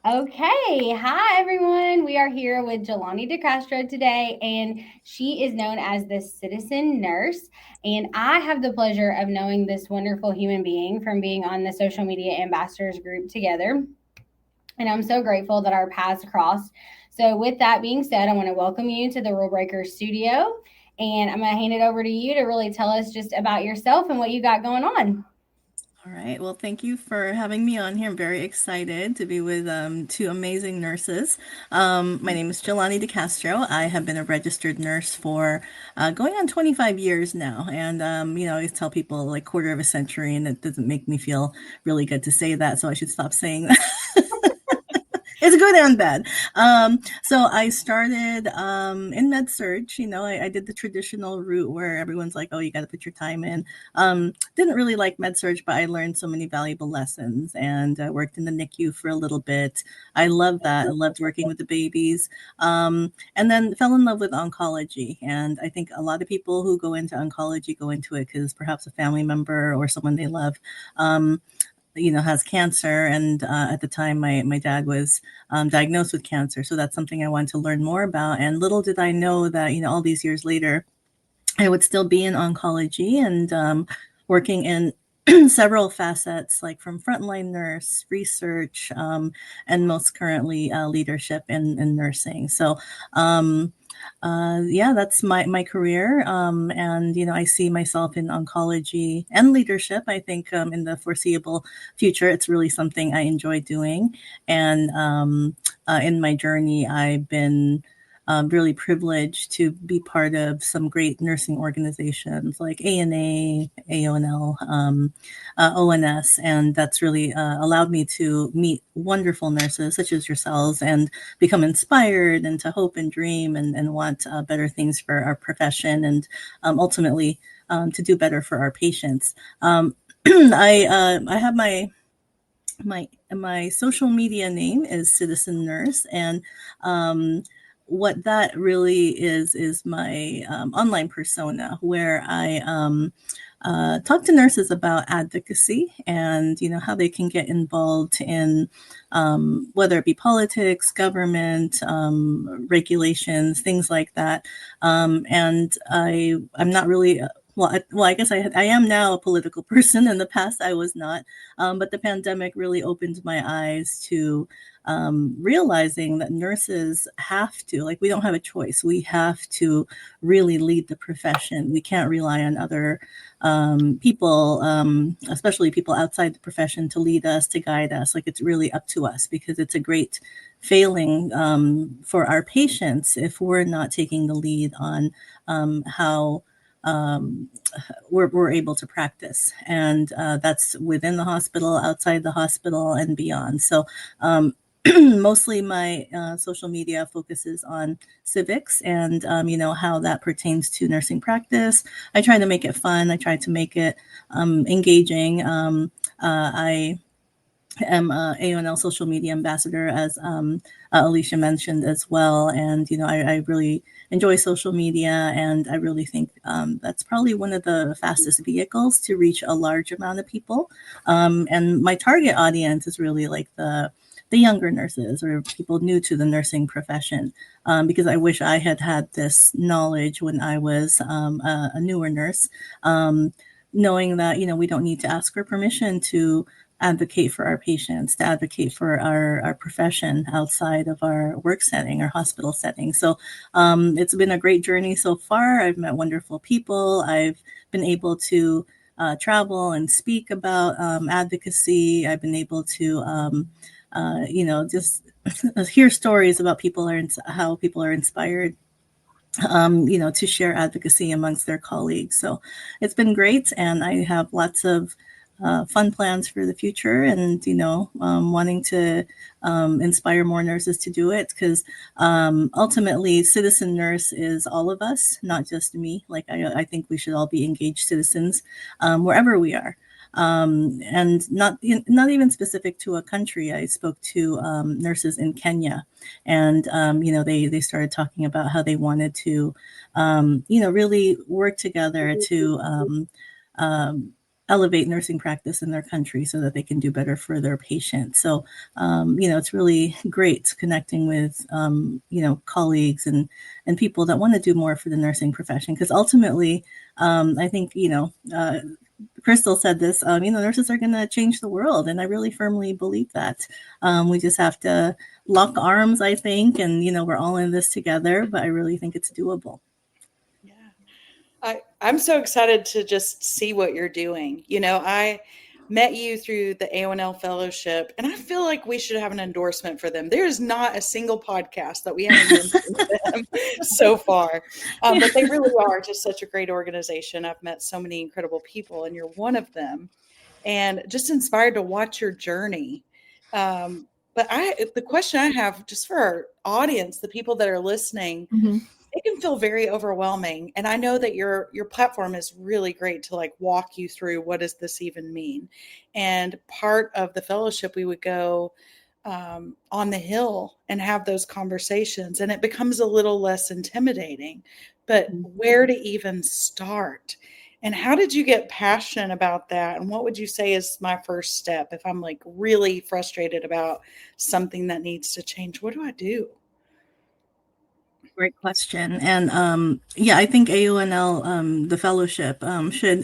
Okay, hi everyone. We are here with Jelani DeCastro today, and she is known as the citizen nurse. And I have the pleasure of knowing this wonderful human being from being on the social media ambassadors group together. And I'm so grateful that our paths crossed. So, with that being said, I want to welcome you to the Rule Breaker studio, and I'm going to hand it over to you to really tell us just about yourself and what you got going on. All right. Well, thank you for having me on here. I'm very excited to be with two amazing nurses. My name is Jelani DeCastro. I have been a registered nurse for going on 25 years now. And, I always tell people like quarter of a century, and it doesn't make me feel really good to say that. So I should stop saying that. It's good and bad. So I started in med surge. I did the traditional route where everyone's like, "Oh, you got to put your time in." Didn't really like med surge, but I learned so many valuable lessons, and I worked in the NICU for a little bit. I loved that. I loved working with the babies, and then fell in love with oncology. And I think a lot of people who go into oncology go into it because perhaps a family member or someone they love. Um, has cancer. And at the time, my dad was diagnosed with cancer. So that's something I wanted to learn more about. And little did I know that, all these years later, I would still be in oncology and working in several facets, like from frontline nurse, research, and most currently leadership in nursing. So, yeah, that's my career. And, I see myself in oncology and leadership. I think in the foreseeable future, it's really something I enjoy doing. And in my journey, I've been really privileged to be part of some great nursing organizations like ANA, AONL, ONS, and that's really allowed me to meet wonderful nurses such as yourselves and become inspired and to hope and dream and want better things for our profession and ultimately to do better for our patients. I have my social media name is Citizen Nurse, and what that really is my online persona, where I talk to nurses about advocacy and how they can get involved in whether it be politics, government, regulations, things like that. And I'm not really I guess I am now a political person. In the past, I was not. But the pandemic really opened my eyes to realizing that nurses have to, like, we don't have a choice. We have to really lead the profession. We can't rely on other people, especially people outside the profession, to lead us, to guide us. Like, it's really up to us because it's a great failing for our patients if we're not taking the lead on how we're able to practice. And that's within the hospital, outside the hospital, and beyond. So mostly my social media focuses on civics and how that pertains to nursing practice. I try to make it fun. I try to make it engaging. I am a AONL social media ambassador, as Alicia mentioned as well. And I really enjoy social media, and I really think that's probably one of the fastest vehicles to reach a large amount of people. And my target audience is really like the younger nurses or people new to the nursing profession, because I wish I had had this knowledge when I was a newer nurse, knowing that we don't need to ask for permission to advocate for our patients, to advocate for our profession outside of our work setting or hospital setting. So it's been a great journey so far. I've met wonderful people. I've been able to travel and speak about advocacy. I've been able to just hear stories about how people are inspired, to share advocacy amongst their colleagues. So it's been great, and I have lots of fun plans for the future, and wanting to inspire more nurses to do it, because ultimately, citizen nurse is all of us, not just me. Like, I think we should all be engaged citizens wherever we are. And not even specific to a country. I spoke to nurses in Kenya, and they started talking about how they wanted to really work together to elevate nursing practice in their country so that they can do better for their patients. So, it's really great connecting with, colleagues and people that want to do more for the nursing profession. Because ultimately, I think, Crystal said this, nurses are going to change the world. And I really firmly believe that. We just have to lock arms, I think, and, we're all in this together, but I really think it's doable. Yeah. I'm so excited to just see what you're doing. I met you through the AONL Fellowship, and I feel like we should have an endorsement for them. There's not a single podcast that we haven't mentioned them so far, but they really are just such a great organization. I've met so many incredible people, and you're one of them, and just inspired to watch your journey. But the question I have just for our audience, the people that are listening, Mm-hmm. it can feel very overwhelming. And I know that your platform is really great to like walk you through what does this even mean. And part of the fellowship, we would go on the Hill and have those conversations, and it becomes a little less intimidating. But where to even start? And how did you get passionate about that? And what would you say is my first step if I'm like really frustrated about something that needs to change? What do I do? Great question. And I think AONL, the fellowship, should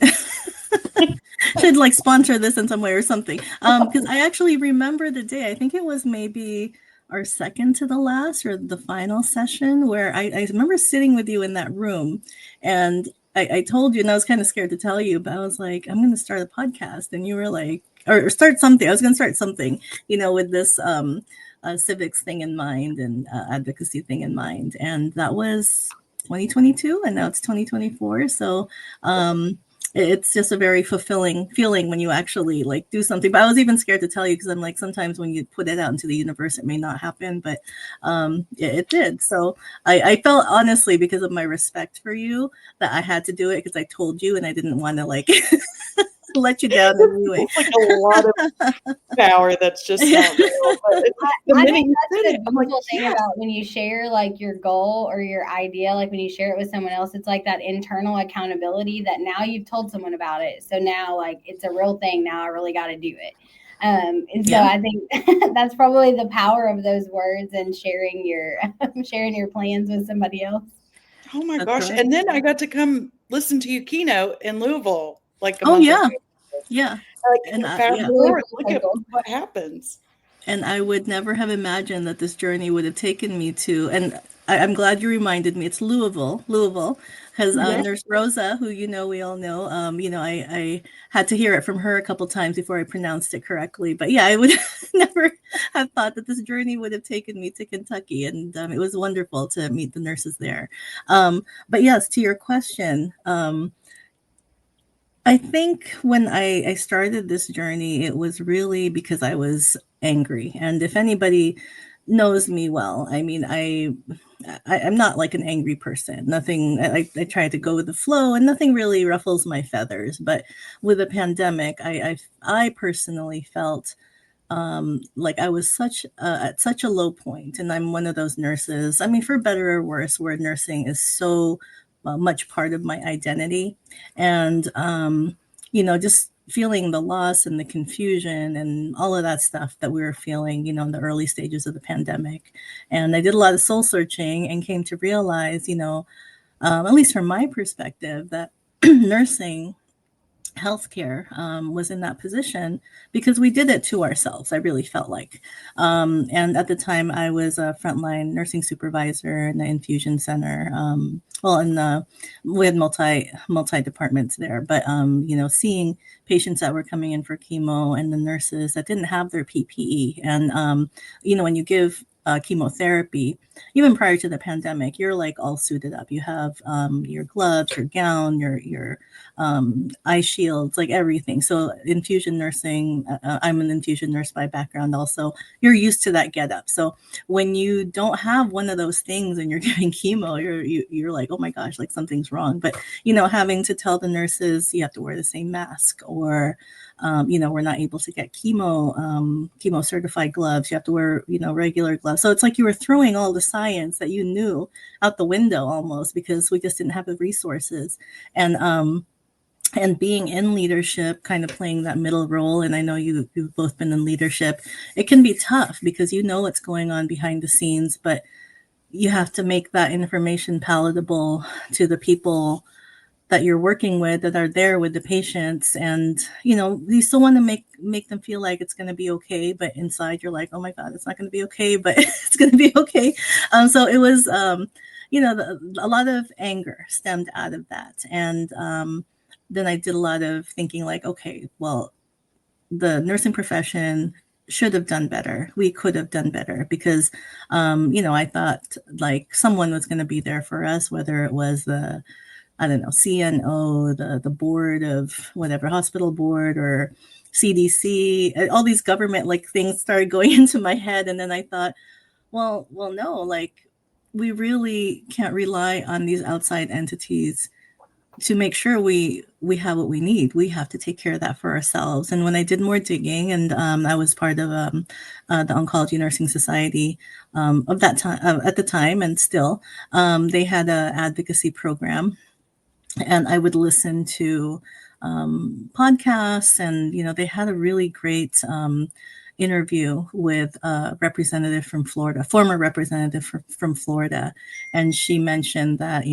should like sponsor this in some way or something. Because I actually remember the day. I think it was maybe our second to the last or the final session where I remember sitting with you in that room, and I told you, and I was kind of scared to tell you, but I was like, I'm going to start a podcast, and you were like, or start something. I was going to start something, with this civics thing in mind and advocacy thing in mind. And that was 2022, and now it's 2024. So it's just a very fulfilling feeling when you actually like do something. But I was even scared to tell you because I'm like, sometimes when you put it out into the universe, it may not happen, but it did. So I felt honestly, because of my respect for you, that I had to do it because I told you and I didn't want to like let you down anyway. It's like a lot of power that's just not real. But I think that's the beautiful thing about when you share like your goal or your idea, like when you share it with someone else, it's like that internal accountability that now you've told someone about it. So now like it's a real thing. Now I really got to do it. And so I think that's probably the power of those words and sharing your plans with somebody else. Oh my gosh. Right. And then I got to come listen to you keynote in Louisville like a month ago. Yeah. Like, and fast forward, look at what happens. And I would never have imagined that this journey would have taken me to, and I'm glad you reminded me, it's Louisville, because Nurse Rosa, who, we all know, I had to hear it from her a couple times before I pronounced it correctly. But yeah, I would never have thought that this journey would have taken me to Kentucky. And it was wonderful to meet the nurses there. But yes, to your question, I think when I started this journey, it was really because I was angry. And if anybody knows me well, I mean, I'm not like an angry person. Nothing, I try to go with the flow and nothing really ruffles my feathers. But with the pandemic, I personally felt like I was at such a low point. And I'm one of those nurses, I mean, for better or worse, where nursing is so much part of my identity. And, just feeling the loss and the confusion and all of that stuff that we were feeling, in the early stages of the pandemic. And I did a lot of soul searching and came to realize, at least from my perspective, that nursing healthcare was in that position because we did it to ourselves. I really felt like, and at the time I was a frontline nursing supervisor in the infusion center. We had multi departments there, but seeing patients that were coming in for chemo and the nurses that didn't have their PPE, and when you give chemotherapy, even prior to the pandemic, you're like all suited up. You have your gloves, your gown, your eye shields, like everything. So infusion nursing, I'm an infusion nurse by background also. You're used to that get up. So when you don't have one of those things and you're giving chemo, you're like, oh my gosh, like something's wrong. But, having to tell the nurses you have to wear the same mask, or we're not able to get chemo certified gloves. You have to wear, regular gloves. So it's like you were throwing all the science that you knew out the window almost because we just didn't have the resources. And and being in leadership, kind of playing that middle role, and I know you've both been in leadership, it can be tough because you know what's going on behind the scenes, but you have to make that information palatable to the people that you're working with, that are there with the patients. And you still want to make them feel like it's going to be okay, but inside you're like, oh my god, it's not going to be okay, but it's going to be okay. So it was a lot of anger stemmed out of that. And then I did a lot of thinking like, okay, well, the nursing profession should have done better. We could have done better because, I thought like someone was going to be there for us, whether it was the, I don't know, CNO, the board of whatever, hospital board, or CDC. All these government like things started going into my head. And then I thought, well, no, like we really can't rely on these outside entities to make sure we have what we need. We have to take care of that for ourselves. And when I did more digging, and I was part of the Oncology Nursing Society of that time, at the time, and still, they had an advocacy program, and I would listen to podcasts, and they had a really great interview with a representative from Florida, former representative from Florida, and she mentioned that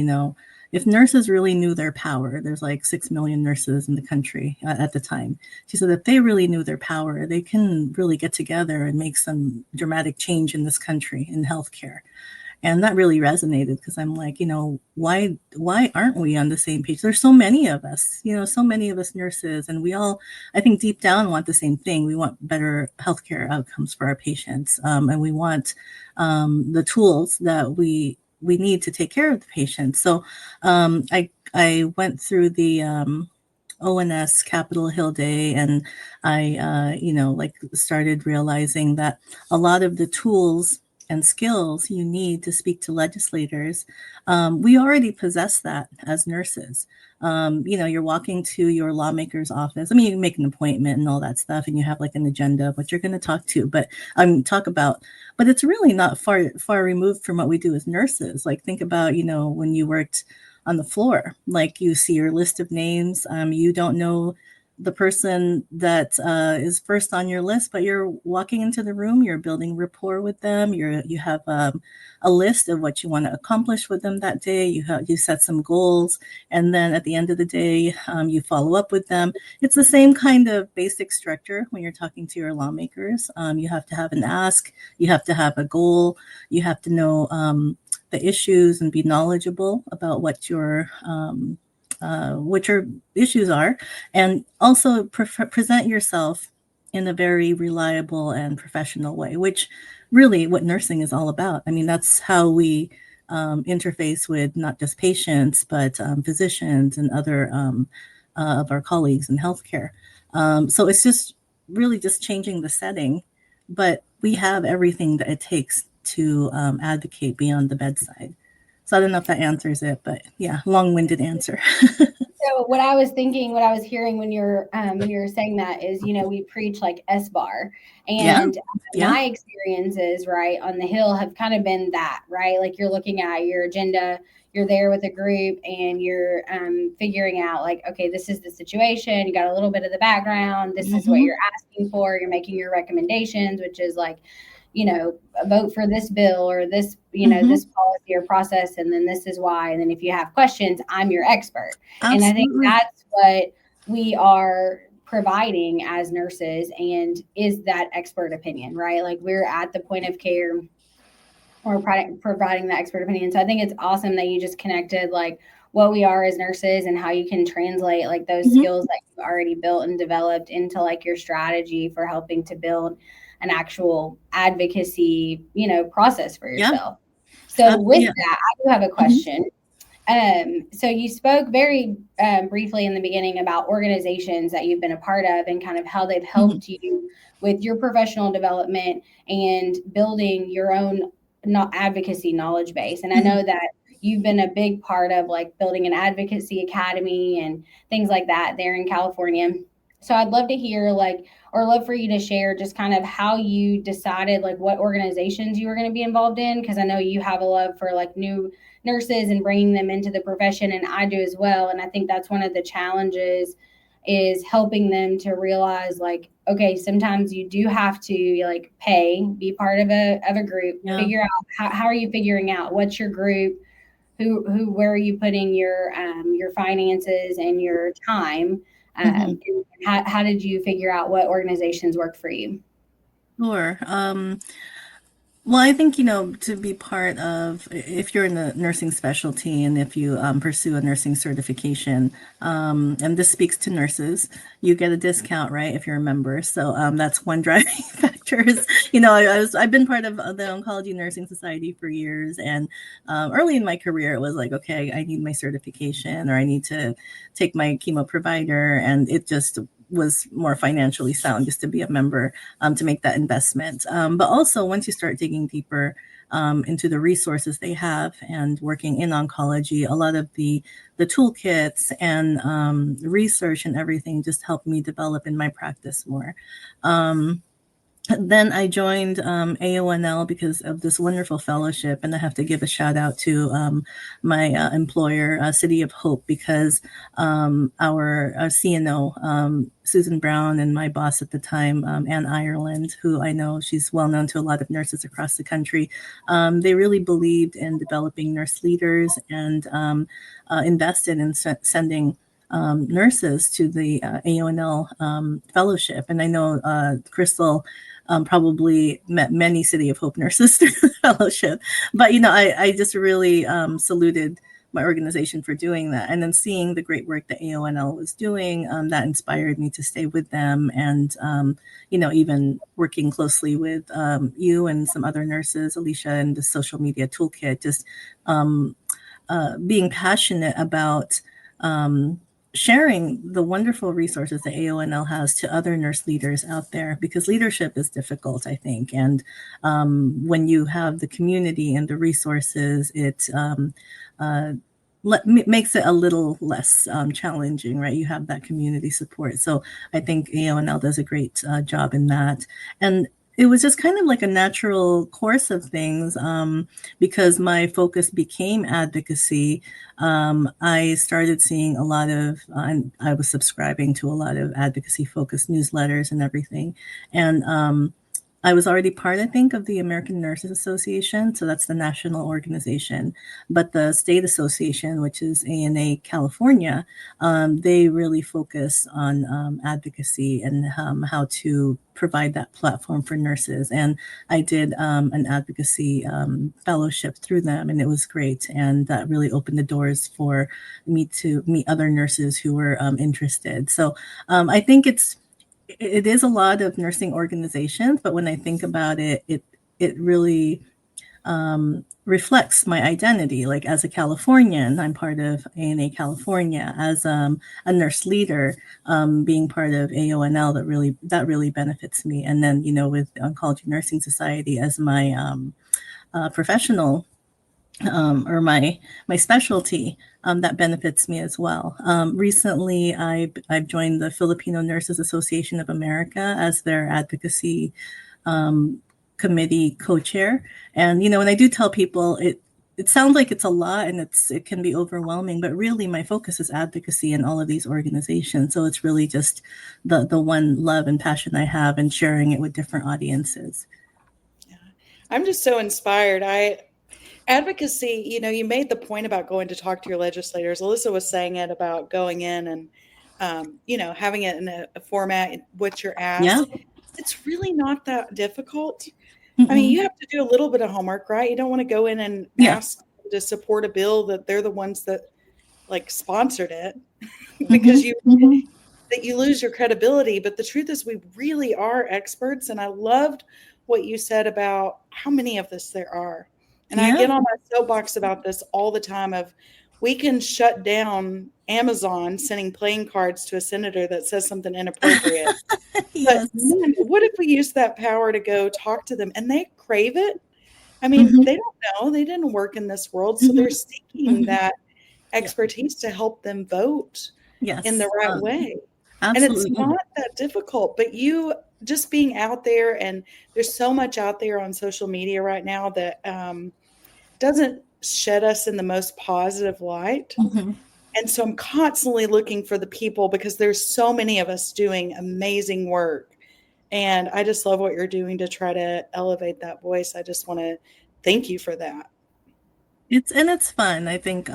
if nurses really knew their power, there's like 6 million nurses in the country at the time. She said if they really knew their power, they can really get together and make some dramatic change in this country in healthcare. And that really resonated because I'm like, why aren't we on the same page? There's so many of us, so many of us nurses, and we all, I think deep down, want the same thing. We want better healthcare outcomes for our patients, and we want the tools that we need to take care of the patients. So I went through the ONS Capitol Hill Day, and I started realizing that a lot of the tools and skills you need to speak to legislators, we already possess that as nurses. You're walking to your lawmaker's office. I mean, you make an appointment and all that stuff, and you have like an agenda of what you're going to talk about. But it's really not far removed from what we do as nurses. Like, think about when you worked on the floor, like you see your list of names. You don't know the person that is first on your list, but you're walking into the room, you're building rapport with them. You have a list of what you want to accomplish with them that day. You set some goals, and then at the end of the day, you follow up with them. It's the same kind of basic structure when you're talking to your lawmakers. You have to have an ask, you have to have a goal, you have to know the issues and be knowledgeable about what your issues are, and also present yourself in a very reliable and professional way, which really what nursing is all about. I mean, that's how we interface with not just patients, but physicians and other of our colleagues in healthcare. So it's just really just changing the setting, but we have everything that it takes to advocate beyond the bedside. So I don't know if that answers it, but yeah, long-winded answer. So what I was thinking, what I was hearing when you're saying that is, we preach like SBAR, Yeah, and yeah. my experiences right on the Hill have kind of been that, right? Like you're looking at your agenda, you're there with a group, and you're figuring out like, okay, this is the situation. You got a little bit of the background. This is what you're asking for. You're making your recommendations, which is like, vote for this bill or this, this policy or process, and then this is why. And then if you have questions, I'm your expert. Absolutely. And I think that's what we are providing as nurses, and is that expert opinion, right? Like we're at the point of care, or providing that expert opinion. So I think it's awesome that you just connected like what we are as nurses and how you can translate like those skills that you've already built and developed into like your strategy for helping to build an actual advocacy, process for yourself. Yeah. So with that, I do have a question. So you spoke very briefly in the beginning about organizations that you've been a part of and kind of how they've helped you with your professional development and building your own advocacy knowledge base. And I know that you've been a big part of like building an advocacy academy and things like that there in California. So I'd love to hear or love for you to share just kind of how you decided like what organizations you were going to be involved in, because I know you have a love for like new nurses and bringing them into the profession, and I do as well. And I think that's one of the challenges is helping them to realize like, okay, sometimes you do have to like be part of a group, Yeah. figure out how are you figuring out what's your group, where are you putting your finances and your time. Mm-hmm. How did you figure out what organizations worked for you? Sure. Well, I think, to be part of, if you're in the nursing specialty and if you pursue a nursing certification, and this speaks to nurses, you get a discount, right, if you're a member. So that's one driving factor is, I've been part of the Oncology Nursing Society for years. And early in my career, it was like, okay, I need my certification or I need to take my chemo provider. And it just was more financially sound just to be a member, to make that investment. But also, once you start digging deeper into the resources they have and working in oncology, a lot of the toolkits and research and everything just helped me develop in my practice more. Then I joined AONL because of this wonderful fellowship, and I have to give a shout out to my employer, City of Hope, because our CNO, Susan Brown, and my boss at the time, Ann Ireland, who I know she's well known to a lot of nurses across the country, they really believed in developing nurse leaders and invested in sending nurses to the AONL fellowship. And I know Crystal probably met many City of Hope nurses through the fellowship. But, I just really saluted my organization for doing that. And then seeing the great work that AONL was doing, that inspired me to stay with them. And, even working closely with you and some other nurses, Alicia, and the social media toolkit, just being passionate about sharing the wonderful resources that AONL has to other nurse leaders out there, because leadership is difficult, I think. And when you have the community and the resources, it makes it a little less challenging, right? You have that community support. So I think AONL does a great job in that. And it was just kind of like a natural course of things, because my focus became advocacy. I started seeing a lot of, and I was subscribing to a lot of advocacy focused newsletters and everything. And I was already part, I think, of the American Nurses Association. So that's the national organization. But the state association, which is ANA California, they really focus on advocacy and how to provide that platform for nurses. And I did an advocacy fellowship through them, and it was great. And that really opened the doors for me to meet other nurses who were interested. So I think it is a lot of nursing organizations, but when I think about it, it really reflects my identity. Like as a Californian, I'm part of ANA California. As a nurse leader, being part of AONL, that really benefits me. And then with the Oncology Nursing Society as my professional or my specialty, that benefits me as well. Recently, I've joined the Filipino Nurses Association of America as their advocacy committee co-chair. And when I do tell people, it sounds like it's a lot and it can be overwhelming, but really my focus is advocacy in all of these organizations. So it's really just the one love and passion I have and sharing it with different audiences. Yeah. I'm just so inspired. Advocacy, you made the point about going to talk to your legislators. Alyssa was saying it about going in and, having it in a format, what you're Yeah. asked. It's really not that difficult. I mean, Mm-mm. you have to do a little bit of homework, right? You don't want to go in and Yeah. ask to support a bill that they're the ones that like sponsored it because that you lose your credibility. But the truth is we really are experts. And I loved what you said about how many of this there are. And I Yeah. get on my soapbox about this all the time of we can shut down Amazon sending playing cards to a senator that says something inappropriate. But Yes. man, what if we use that power to go talk to them and they crave it? I mean, Mm-hmm. they don't know. They didn't work in this world. So they're Mm-hmm. seeking Mm-hmm. that Yeah. expertise to help them vote in the Yes. right way. And it's Absolutely. not that difficult, but you just being out there, and there's so much out there on social media right now that doesn't shed us in the most positive light. Mm-hmm. And so I'm constantly looking for the people because there's so many of us doing amazing work. And I just love what you're doing to try to elevate that voice. I just want to thank you for that. It's fun. I think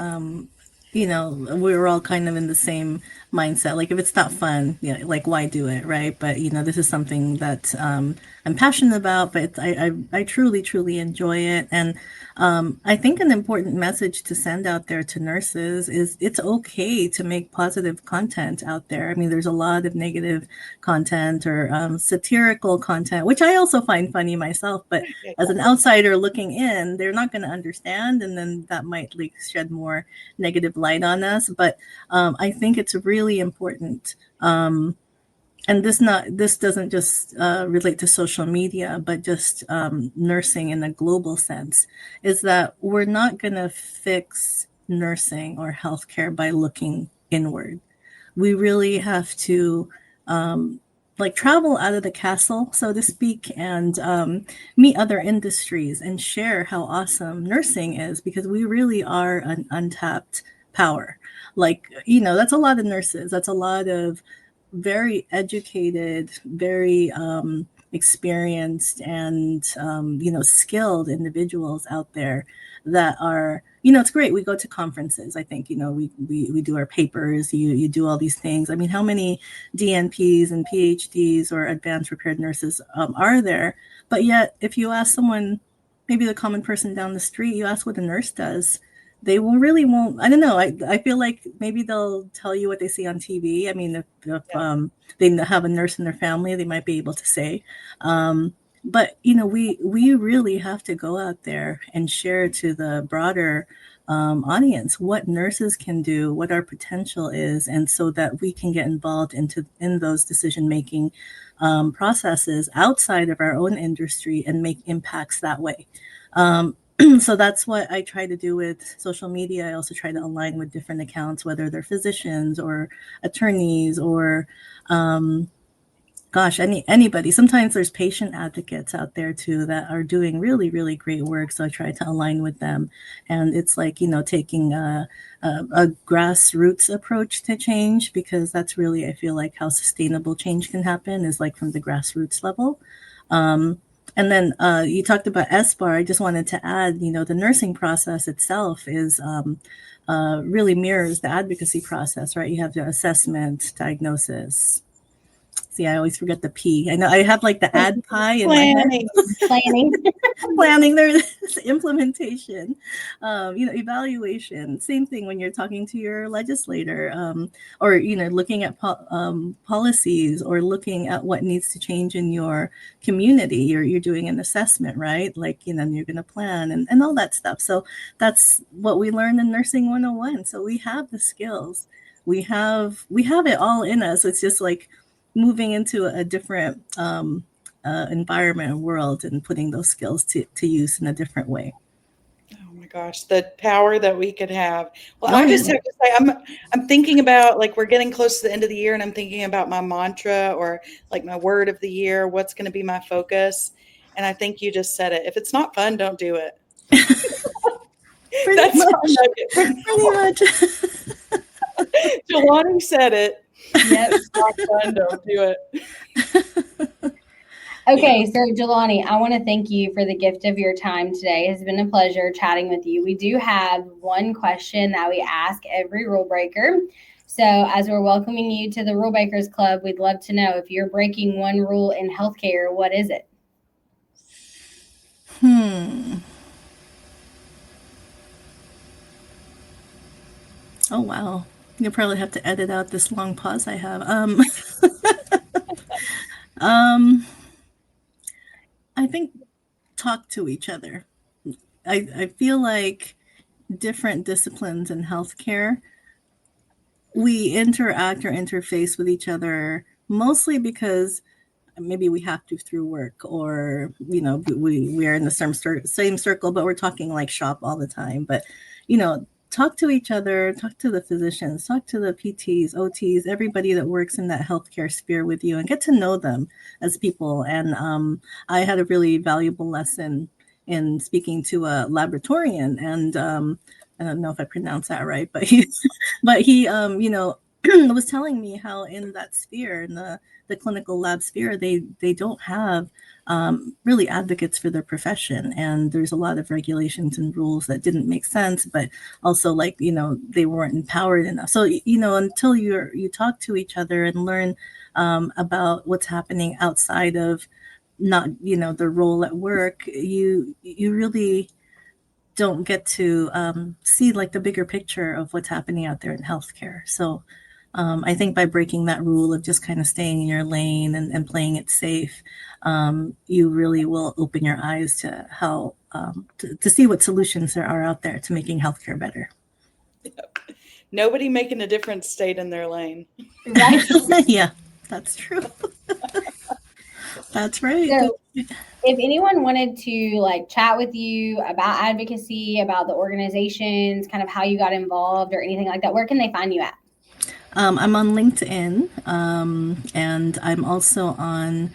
we're all kind of in the same mindset. Like if it's not fun, like why do it, right? But this is something that I'm passionate about, but I truly, truly enjoy it. And I think an important message to send out there to nurses is it's okay to make positive content out there. I mean, there's a lot of negative content or satirical content, which I also find funny myself, but as an outsider looking in, they're not going to understand, and then that might like shed more negative light on us. But I think it's really important. And this doesn't just relate to social media, but just nursing in a global sense, is that we're not going to fix nursing or healthcare by looking inward. We really have to like travel out of the castle, so to speak, and meet other industries and share how awesome nursing is, because we really are an untapped power. Like, that's a lot of nurses. That's a lot of very educated, very experienced, and skilled individuals out there that are. It's great. We go to conferences. I think we do our papers. You do all these things. I mean, how many DNPs and PhDs or advanced prepared nurses are there? But yet, if you ask someone, maybe the common person down the street, you ask what a nurse does, they will really won't. I don't know. I feel like maybe they'll tell you what they see on TV. I mean, if they have a nurse in their family, they might be able to say. But we really have to go out there and share to the broader audience what nurses can do, what our potential is, and so that we can get involved in those decision making processes outside of our own industry and make impacts that way. So that's what I try to do with social media. I also try to align with different accounts, whether they're physicians or attorneys or anybody. Sometimes there's patient advocates out there too that are doing really, really great work. So I try to align with them. And it's like, taking a grassroots approach to change, because that's really, I feel like, how sustainable change can happen, is like from the grassroots level. And then you talked about SBAR. I just wanted to add, the nursing process itself is really mirrors the advocacy process, right? You have the assessment, diagnosis. See, I always forget the P. I know I have like the ad pie in my head. Planning. There's implementation, evaluation. Same thing when you're talking to your legislator, or looking at policies, or looking at what needs to change in your community. You're doing an assessment, right? Like you're going to plan and all that stuff. So that's what we learned in Nursing 101. So we have the skills. We have it all in us. It's just like moving into a different environment and world and putting those skills to use in a different way. Oh my gosh, the power that we could have. Well, I just have to say, I'm thinking about, like, we're getting close to the end of the year, and I'm thinking about my mantra, or like my word of the year, what's going to be my focus. And I think you just said it. If it's not fun, don't do it. Pretty much. Giliane said it. Yes, it's not fun, don't do it. Okay, so Giliane, I want to thank you for the gift of your time today. It's been a pleasure chatting with you. We do have one question that we ask every rule breaker. So as we're welcoming you to the Rule Breakers Club, we'd love to know, if you're breaking one rule in healthcare, what is it? Oh, wow. You'll probably have to edit out this long pause I have. I think talk to each other. I feel like different disciplines in healthcare, we interact or interface with each other mostly because maybe we have to through work, or we are in the same circle, but we're talking like shop all the time. But talk to each other, talk to the physicians, talk to the PTs, OTs, everybody that works in that healthcare sphere with you, and get to know them as people. And I had a really valuable lesson in speaking to a laboratorian, and I don't know if I pronounced that right, but he was telling me how in that sphere, in the clinical lab sphere, they don't have really advocates for their profession, and there's a lot of regulations and rules that didn't make sense, but also they weren't empowered enough. So until you talk to each other and learn about what's happening outside of not the role at work, you really don't get to see the bigger picture of what's happening out there in healthcare. So I think by breaking that rule of just kind of staying in your lane and playing it safe, you really will open your eyes to how to see what solutions there are out there to making healthcare better. Nobody making a difference stayed in their lane. Right. Yeah, that's true. That's right. So, if anyone wanted to chat with you about advocacy, about the organizations, kind of how you got involved or anything like that, where can they find you at? I'm on LinkedIn, and I'm also on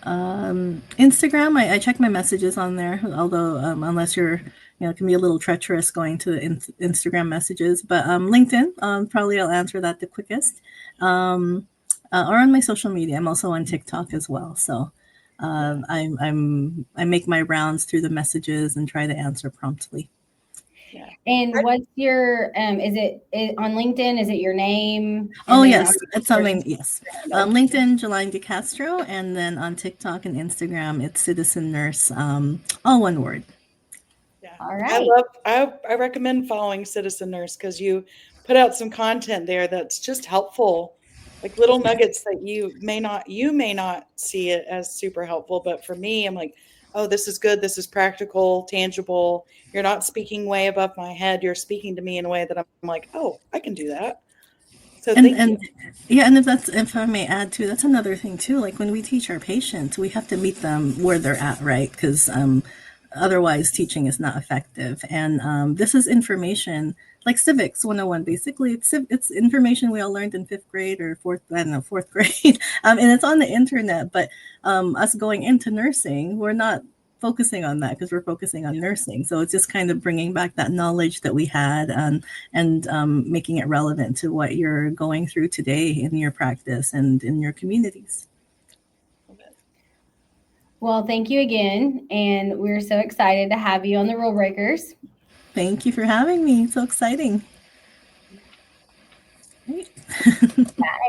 Instagram. I check my messages on there, although unless you're, it can be a little treacherous going to Instagram messages. But LinkedIn, probably I'll answer that the quickest. Or on my social media. I'm also on TikTok as well. So I make my rounds through the messages and try to answer promptly. Yeah. And what's your is it on LinkedIn? Is it your name? Oh yes, it's something. Yes, LinkedIn, Giliane DeCastro, and then on TikTok and Instagram, it's Citizen Nurse. All one word. Yeah. All right. I recommend following Citizen Nurse because you put out some content there that's just helpful, like little nuggets that you may not see it as super helpful, but for me, I'm like, oh, this is good. This is practical, tangible. You're not speaking way above my head. You're speaking to me in a way that I'm like, oh, I can do that. So thank you. Yeah, and if I may add too, that's another thing too. Like when we teach our patients, we have to meet them where they're at, right? Because otherwise teaching is not effective. And this is information like civics 101. Basically, it's information we all learned in fifth grade or fourth grade, and it's on the internet. But us going into nursing, we're not focusing on that because we're focusing on nursing. So it's just kind of bringing back that knowledge that we had and making it relevant to what you're going through today in your practice and in your communities. Well, thank you again. And we're so excited to have you on the Rule Breakers. Thank you for having me. So exciting. Great. Bye.